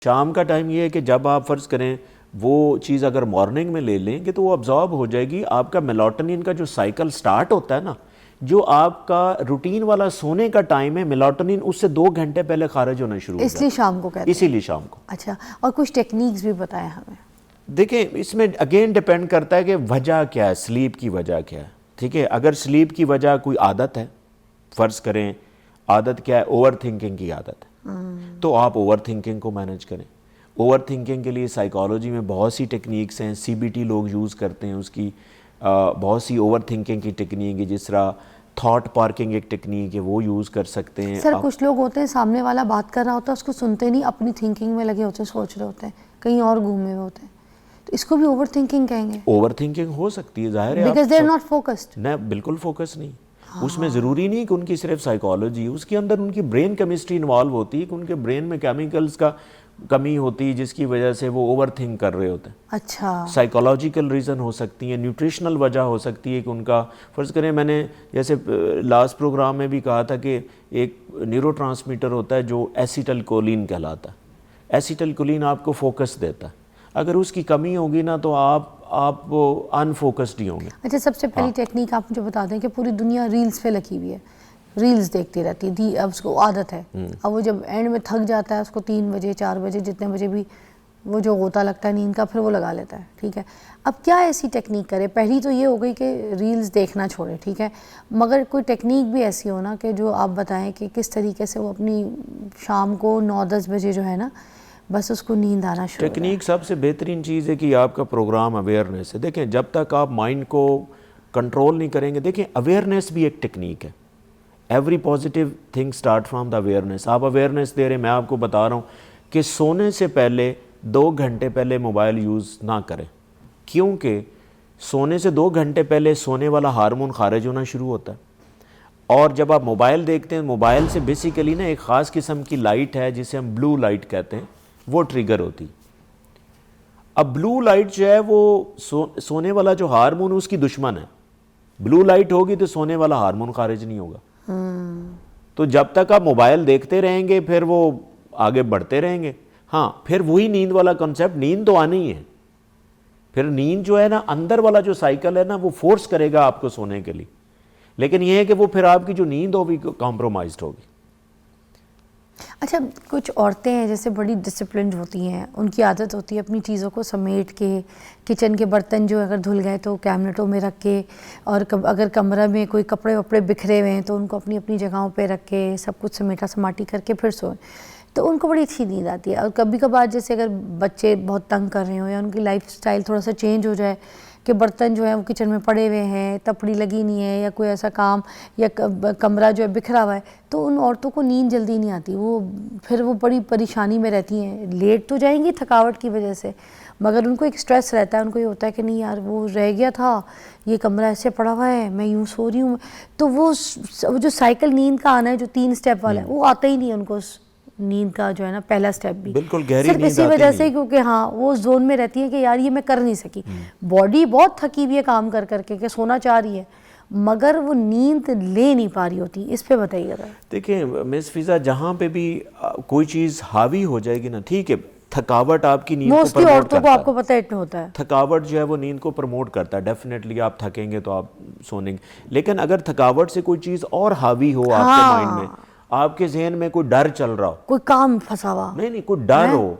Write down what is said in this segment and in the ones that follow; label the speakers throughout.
Speaker 1: شام کا ٹائم یہ ہے کہ جب آپ فرض کریں وہ چیز اگر مارننگ میں لے لیں گے تو وہ ابزارب ہو جائے گی. آپ کا میلاٹونین کا جو سائیکل سٹارٹ ہوتا ہے نا, جو آپ کا روٹین والا سونے کا ٹائم ہے, میلاٹونین اس سے 2 گھنٹے پہلے خارج ہونا شروع ہو جاتا ہے.
Speaker 2: اس لیے شام کو کہتے ہیں,
Speaker 1: اسی لیے شام کو.
Speaker 2: اچھا, اور کچھ ٹیکنیکس بھی بتائیں ہمیں.
Speaker 1: دیکھیں اس میں اگین ڈیپینڈ کرتا ہے کہ وجہ کیا ہے, سلیپ کی وجہ کیا ہے. ٹھیک ہے, اگر سلیپ کی وجہ کوئی عادت ہے, فرض کریں عادت کیا ہے, اوور تھنکنگ کی عادت ہے, تو آپ اوور تھنکنگ کو مینیج کریں. اوور تھنکنگ کے لیے سائیکالوجی میں بہت سی ٹیکنیکس ہیں, سی بی ٹی لوگ یوز کرتے ہیں, اس کی بہت سی اوور تھنکنگ کی ٹیکنیک ہے, جس طرح تھاٹ پارکنگ ایک ٹیکنیک ہے, وہ یوز کر سکتے ہیں.
Speaker 2: سر کچھ لوگ ہوتے ہیں سامنے والا بات کر رہا ہوتا ہے اس کو سنتے نہیں, اپنی تھنکنگ میں لگے ہوتے ہیں, سوچ رہے ہوتے ہیں, کہیں اور گھومے ہوئے ہوتے ہیں, تو اس کو بھی اوور تھنکنگ کہیں گے؟
Speaker 1: اوور تھنکنگ ہو سکتی ہے, ظاہر ہے,
Speaker 2: because they are not focused.
Speaker 1: نہ بالکل فوکس نہیں. اس میں ضروری نہیں کہ ان کی صرف سائیکالوجی, اس کے اندر ان کی برین کیمسٹری انوالو ہوتی ہے, کہ ان کے برین میں کیمیکلز کا کمی ہوتی ہے جس کی وجہ سے وہ اوور تھنک کر رہے ہوتے ہیں.
Speaker 2: اچھا,
Speaker 1: سائیکالوجیکل ریزن ہو سکتی ہیں, نیوٹریشنل وجہ ہو سکتی ہے کہ ان کا فرض کریں, میں نے جیسے لاسٹ پروگرام میں بھی کہا تھا کہ ایک نیورو ٹرانسمیٹر ہوتا ہے جو ایسیٹل کولین کہلاتا ہے. ایسیٹل کولین آپ کو فوکس دیتا ہے, اگر اس کی کمی ہوگی نا تو آپ ان فوکسڈ ہی ہوں گے.
Speaker 2: اچھا, سب سے پہلی ٹیکنیک آپ مجھے بتا دیں کہ پوری دنیا ریلز پہ لگی ہوئی ہے, ریلز دیکھتی رہتی ہے, اب اس کو عادت ہے, اب وہ جب اینڈ میں تھک جاتا ہے اس کو 3 بجے 4 بجے جتنے بجے بھی وہ جو غوطہ لگتا ہے نیند کا, پھر وہ لگا لیتا ہے. ٹھیک ہے, اب کیا ایسی ٹیکنیک کرے؟ پہلی تو یہ ہو گئی کہ ریلز دیکھنا چھوڑے, ٹھیک ہے, مگر کوئی ٹیکنیک بھی ایسی ہو نا کہ جو آپ بتائیں کہ کس طریقے سے وہ اپنی شام کو 9-10 بجے جو ہے نا بس اس کو نیند آنا شروع.
Speaker 1: ٹیکنیک سب سے بہترین چیز ہے کہ آپ کا پروگرام اویئرنیس ہے. دیکھیں جب تک آپ مائنڈ کو کنٹرول نہیں کریں گے, دیکھیں اویئرنیس بھی ایک ٹیکنیک ہے. Every positive thing start from the awareness. آپ اویئرنیس دے رہے ہیں, میں آپ کو بتا رہا ہوں کہ سونے سے پہلے 2 گھنٹے پہلے موبائل یوز نہ کریں, کیونکہ سونے سے 2 گھنٹے پہلے سونے والا ہارمون خارج ہونا شروع ہوتا ہے, اور جب آپ موبائل دیکھتے ہیں, موبائل سے بیسیکلی نا ایک خاص قسم کی لائٹ ہے جسے ہم بلو لائٹ کہتے ہیں, وہ ٹریگر ہوتی. اب بلو لائٹ جو ہے وہ سونے والا جو ہارمون اس کی دشمن ہے. بلو لائٹ ہوگی تو سونے والا ہارمون خارج نہیں ہوگا. تو جب تک آپ موبائل دیکھتے رہیں گے پھر وہ آگے بڑھتے رہیں گے. ہاں, پھر وہی نیند والا کنسیپٹ, نیند تو آنی ہی ہے, پھر نیند جو ہے نا اندر والا جو سائیکل ہے نا وہ فورس کرے گا آپ کو سونے کے لیے, لیکن یہ ہے کہ وہ پھر آپ کی جو نیند ہوگی کمپرومائزڈ ہوگی.
Speaker 2: اچھا, کچھ عورتیں ہیں جیسے بڑی ڈسپلنڈ ہوتی ہیں, ان کی عادت ہوتی ہے اپنی چیزوں کو سمیٹ کے, کچن کے برتن جو اگر دھل گئے تو کیبنٹوں میں رکھ کے, اور اگر کمرہ میں کوئی کپڑے وپڑے بکھرے ہوئے ہیں تو ان کو اپنی اپنی جگہوں پہ رکھ کے سب کچھ سمیٹا سماٹی کر کے پھر سوئیں, تو ان کو بڑی اچھی نیند آتی ہے. اور کبھی کبھار جیسے اگر بچے بہت تنگ کر رہے ہوں یا ان کی لائف سٹائل تھوڑا سا چینج ہو جائے کہ برتن جو ہے وہ کچن میں پڑے ہوئے ہیں, تپڑی لگی نہیں ہے, یا کوئی ایسا کام یا کمرہ جو ہے بکھرا ہوا ہے, تو ان عورتوں کو نیند جلدی نہیں آتی, وہ پھر وہ بڑی پریشانی میں رہتی ہیں. لیٹ تو جائیں گی تھکاوٹ کی وجہ سے, مگر ان کو ایک سٹریس رہتا ہے, ان کو یہ ہوتا ہے کہ نہیں یار وہ رہ گیا تھا, یہ کمرہ ایسے پڑا ہوا ہے, میں یوں سو رہی ہوں, تو وہ جو سائیکل نیند کا آنا ہے جو 3 سٹیپ والا ہے وہ آتا ہی نہیں ہے ان کو. نیند کا جو ہے نا پہلا سٹیپ بھی
Speaker 1: بالکل گہری
Speaker 2: صرف
Speaker 1: نیند
Speaker 2: اسی
Speaker 1: آتی
Speaker 2: وجہ سے
Speaker 1: نہیں.
Speaker 2: کیونکہ ہاں وہ زون میں رہتی ہے کہ یار یہ میں کر نہیں سکی, باڈی بہت تھکی ہوئی ہے کام کر کر کے کہ سونا چاہ رہی ہے, مگر وہ نیند لے نہیں پا رہی ہوتی. اس پہ بتائیے گا.
Speaker 1: دیکھیں مس فضا, جہاں پہ بھی کوئی چیز حاوی ہو جائے گی نا, ٹھیک ہے, تھکاوٹ آپ کی نیند کو
Speaker 2: موسٹلی
Speaker 1: پرموٹ
Speaker 2: عورتوں کو
Speaker 1: کرتا
Speaker 2: آپ کو پتہ ہے ہوتا ہے,
Speaker 1: تھکاوٹ جو ہے وہ نیند کو پرموٹ کرتا ہے. ڈیفینیٹلی آپ تھکیں گے تو آپ سونے گے, لیکن اگر تھکاوٹ سے کوئی چیز اور حاوی ہو آپ کے مائنڈ میں, آپ کے ذہن میں کوئی ڈر چل رہا ہو,
Speaker 2: کوئی کام پھنسا ہوا,
Speaker 1: نہیں کوئی ڈر ہو,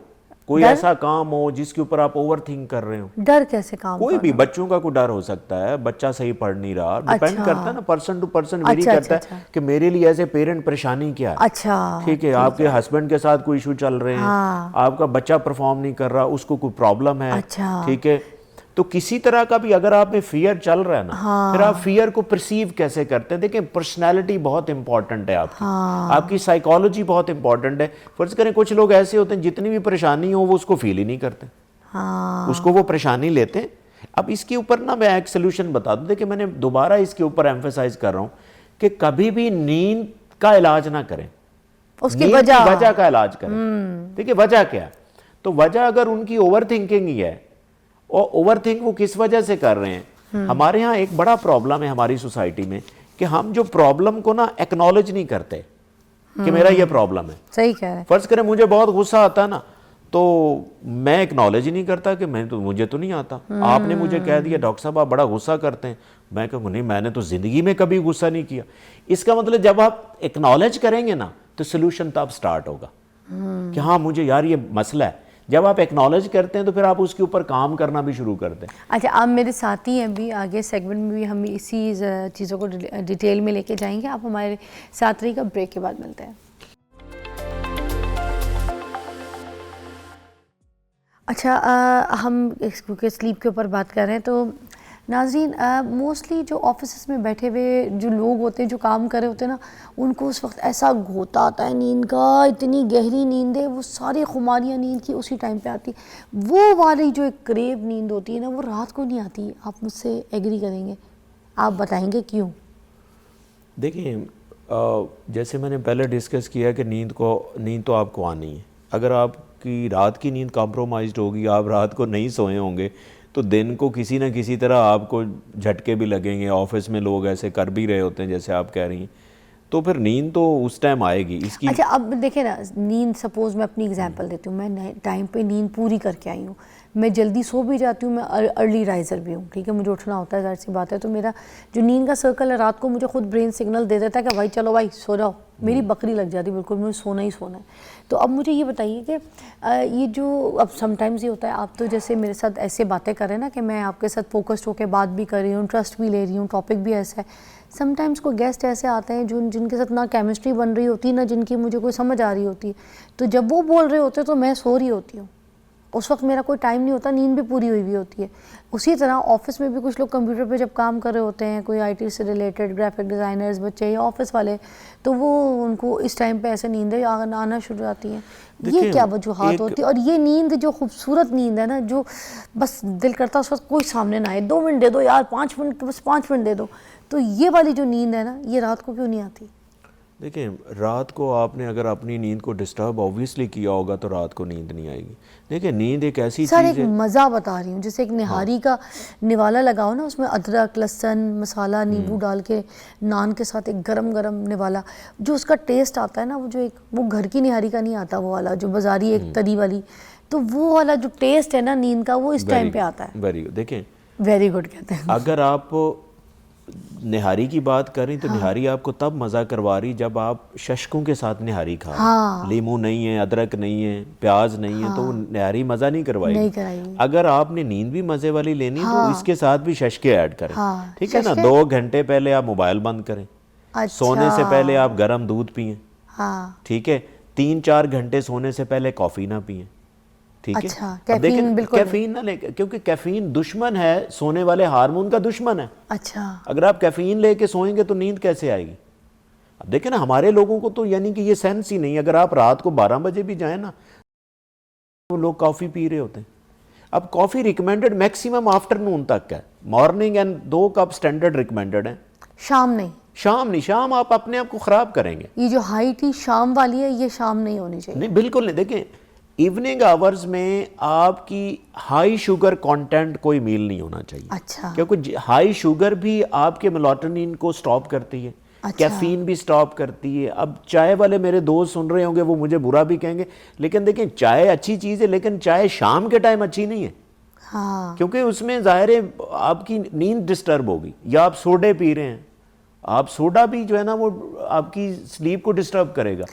Speaker 1: کوئی ایسا کام ہو جس کے اوپر آپ اوور تھنک کر رہے ہو.
Speaker 2: ڈر کیسے کام؟
Speaker 1: کوئی بھی, بچوں کا کوئی ڈر ہو سکتا ہے, بچہ صحیح پڑھ نہیں رہا, ڈیپینڈ کرتا ہے نا, پرسن ٹو پرسن ویری کرتا ہے کہ میرے لیے ایز اے پیرنٹ پریشانی کیا ہے.
Speaker 2: اچھا,
Speaker 1: ٹھیک ہے, آپ کے ہسبینڈ کے ساتھ کوئی ایشو چل رہے ہیں, آپ کا بچہ پرفارم نہیں کر رہا, اس کو کوئی پرابلم ہے, ٹھیک ہے, تو کسی طرح کا بھی اگر آپ میں فیئر چل رہا ہے نا, پھر آپ فیئر کو پرسیو کیسے کرتے ہیں. دیکھیں پرسنالٹی بہت امپورٹنٹ ہے آپ کی, آپ کی سائیکالوجی بہت امپورٹنٹ ہے. فرض کریں کچھ لوگ ایسے ہوتے ہیں جتنی بھی پریشانی ہو وہ اس کو فیل ہی نہیں کرتے, اس کو وہ پریشانی لیتے ہیں. اب اس کے اوپر نا میں ایک سلوشن بتا دوں. دیکھیں میں نے دوبارہ اس کے اوپر ایمفیسائز کر رہا ہوں کہ کبھی بھی نیند کا علاج نہ کریں,
Speaker 2: اس کی
Speaker 1: نیند کی وجہ کا علاج کریں. دیکھیں وجہ کیا ہے, تو وجہ اگر ان کی اوور تھنکنگ ہی ہے, اور اوور تھنک وہ کس وجہ سے کر رہے ہیں. ہمارے ہاں ایک بڑا پرابلم ہے ہماری سوسائٹی میں کہ ہم جو پرابلم کو نا ایکنالج نہیں کرتے کہ میرا یہ پرابلم ہے.
Speaker 2: صحیح کہہ رہے ہیں.
Speaker 1: فرض کریں مجھے بہت غصہ آتا ہے نا, تو میں ایکنالج ہی نہیں کرتا کہ مجھے تو نہیں آتا. آپ نے مجھے کہہ دیا ڈاکٹر صاحب آپ بڑا غصہ کرتے ہیں, میں کہوں نہیں میں نے تو زندگی میں کبھی غصہ نہیں کیا. اس کا مطلب جب آپ ایکنالج کریں گے نا تو سلوشن تب سٹارٹ ہوگا کہ ہاں مجھے یار یہ مسئلہ ہے. جب آپ ایکنالج کرتے ہیں تو پھر آپ اس کے اوپر کام کرنا بھی شروع کرتے ہیں.
Speaker 2: اچھا آپ میرے ساتھی ہیں بھی, آگے سیگمنٹ میں بھی ہم اسی چیزوں کو ڈیٹیل میں لے کے جائیں گے. آپ ہمارے ساتھ رہی گا, بریک کے بعد ملتے ہیں. اچھا ہم کیونکہ سلیپ کے اوپر بات کر رہے ہیں تو ناظرین موسٹلی جو آفیسز میں بیٹھے ہوئے جو لوگ ہوتے ہیں جو کام کر رہے ہوتے ہیں نا, ان کو اس وقت ایسا گھوتا آتا ہے نیند کا, اتنی گہری نیند ہے, وہ ساری خماریاں نیند کی اسی ٹائم پہ آتی. وہ والی جو ایک کریو نیند ہوتی ہے نا وہ رات کو نہیں آتی. آپ مجھ سے ایگری کریں گے, آپ بتائیں گے کیوں؟
Speaker 1: دیکھیں جیسے میں نے پہلے ڈسکس کیا کہ نیند تو آپ کو آنی ہے. اگر آپ کی رات کی نیند کمپرومائزڈ ہوگی, آپ رات کو نہیں سوئے ہوں گے تو دن کو کسی نہ کسی طرح آپ کو جھٹکے بھی لگیں گے. آفس میں لوگ ایسے کر بھی رہے ہوتے ہیں جیسے آپ کہہ رہی ہیں, تو پھر نیند تو اس ٹائم آئے گی. اس کی
Speaker 2: اچھا اب دیکھیں نا, نیند سپوز میں اپنی اگزامپل دیتی ہوں, میں ٹائم پہ نیند پوری کر کے آئی ہوں, میں جلدی سو بھی جاتی ہوں, میں ارلی رائزر بھی ہوں, ٹھیک ہے, مجھے اٹھنا ہوتا ہے, ظاہر سی بات ہے. تو میرا جو نیند کا سرکل ہے رات کو مجھے خود برین سگنل دے دیتا ہے کہ بھائی چلو بھائی سو جاؤ, میری بکری لگ جاتی بالکل, مجھے سونا ہی سونا ہے. تو اب مجھے یہ بتائیے کہ یہ جو اب سم ٹائمز یہ ہوتا ہے, آپ تو جیسے میرے ساتھ ایسے باتیں کر رہے ہیں نا کہ میں آپ کے ساتھ فوکسڈ ہو کے بات بھی کر رہی ہوں, انٹرسٹ بھی لے رہی ہوں, ٹاپک بھی ایسا ہے. سم ٹائمز کو گیسٹ ایسے آتے ہیں جن کے ساتھ نہ کیمسٹری بن رہی ہوتی نہ جن کی مجھے کوئی سمجھ آ رہی ہوتی ہے. تو جب وہ بول رہے ہوتے تو میں سو رہی ہوتی ہوں, اس وقت میرا کوئی ٹائم نہیں ہوتا, نیند بھی پوری ہوئی ہوتی ہے. اسی طرح آفس میں بھی کچھ لوگ کمپیوٹر پہ جب کام کر رہے ہوتے ہیں, کوئی آئی ٹی سے ریلیٹڈ گرافک ڈیزائنرز بچے یا آفس والے, تو وہ ان کو اس ٹائم پہ ایسے نیندیں آنا شروع آتی ہیں. یہ کیا وجوہات ہوتی ہے؟ اور یہ نیند جو خوبصورت نیند ہے نا, جو بس دل کرتا ہے اس وقت کوئی سامنے نہ آئے, 2 منٹ دے دو یار, 5 منٹ, بس 5 منٹ دے دو. تو یہ والی جو نیند ہے نا یہ رات کو کیوں نہیں آتی؟
Speaker 1: دیکھیں رات کو آپ نے اگر اپنی نیند کو ڈسٹرب اوبویسلی کیا ہوگا تو رات کو نیند نہیں آئے گی. دیکھیں نیند ایک ایسی
Speaker 2: سر
Speaker 1: چیز
Speaker 2: ایک
Speaker 1: ہے,
Speaker 2: مزہ بتا رہی ہوں, جیسے ایک نہاری کا نوالا لگاؤ نا, اس میں ادرک لہسن مسالہ نیمبو ڈال کے نان کے ساتھ ایک گرم گرم نوالا, جو اس کا ٹیسٹ آتا ہے نا, وہ جو ایک وہ گھر کی نہاری کا نہیں آتا, وہ والا جو بازاری ایک تری والی, تو وہ والا جو ٹیسٹ ہے نا نیند کا وہ اس ٹائم پہ آتا ہے.
Speaker 1: Very good. دیکھیں
Speaker 2: ویری گڈ کہتے ہیں.
Speaker 1: اگر آپ نہاری کی بات کریں تو نہاری آپ کو تب مزہ کروا رہی جب آپ ششکوں کے ساتھ نہاری کھا رہے, لیمو نہیں ہے, ادرک نہیں ہے, پیاز نہیں ہے, تو وہ نہاری مزہ نہیں کروائے گی. اگر آپ نے نیند بھی مزے والی لینی تو اس کے ساتھ بھی ششکے ایڈ کریں, ٹھیک ہے نا. 2 گھنٹے پہلے آپ موبائل بند کریں, سونے سے پہلے آپ گرم دودھ پئیں, ٹھیک ہے. 3-4 گھنٹے سونے سے پہلے کافی نہ پئیں, ٹھیک ہے. اب دیکھیں کیفین نہ لیں, کیونکہ کیفین دشمن ہے, سونے والے ہارمون کا دشمن ہے.
Speaker 2: اچھا
Speaker 1: اگر آپ کیفین لے کے سوئیں گے تو نیند کیسے آئے گی؟ اب دیکھیں نا ہمارے لوگوں کو تو یعنی کہ یہ سینس ہی نہیں. اگر آپ رات کو 12 بجے بھی جائیں نا, وہ لوگ کافی پی رہے ہوتے ہیں. اب کافی ریکمینڈڈ میکسیمم آفٹرنون تک ہے, morning and 2 cup standard recommended ہیں,
Speaker 2: شام نہیں.
Speaker 1: شام آپ اپنے آپ کو خراب کریں گے.
Speaker 2: یہ جو ہائی ٹی شام والی ہے یہ شام نہیں ہونی چاہیے.
Speaker 1: نہیں بالکل نہیں. دیکھیں ایوننگ آورز میں آپ کی ہائی شوگر کانٹینٹ کوئی میل نہیں ہونا چاہیے.
Speaker 2: اچھا
Speaker 1: کیونکہ ہائی شوگر بھی آپ کے میلاٹونین کو سٹاپ کرتی ہے, کیفین بھی سٹاپ کرتی ہے. اب چائے والے میرے دوست سن رہے ہوں گے, وہ مجھے برا بھی کہیں گے, لیکن دیکھیں چائے اچھی چیز ہے, لیکن چائے شام کے ٹائم اچھی نہیں ہے, کیونکہ اس میں ظاہر ہے آپ کی نیند ڈسٹرب ہوگی. یا آپ سوڈے پی رہے ہیں, آپ سوڈا بھی جو ہے نا وہ آپ کی سلیپ کو ڈسٹرب کرے گا.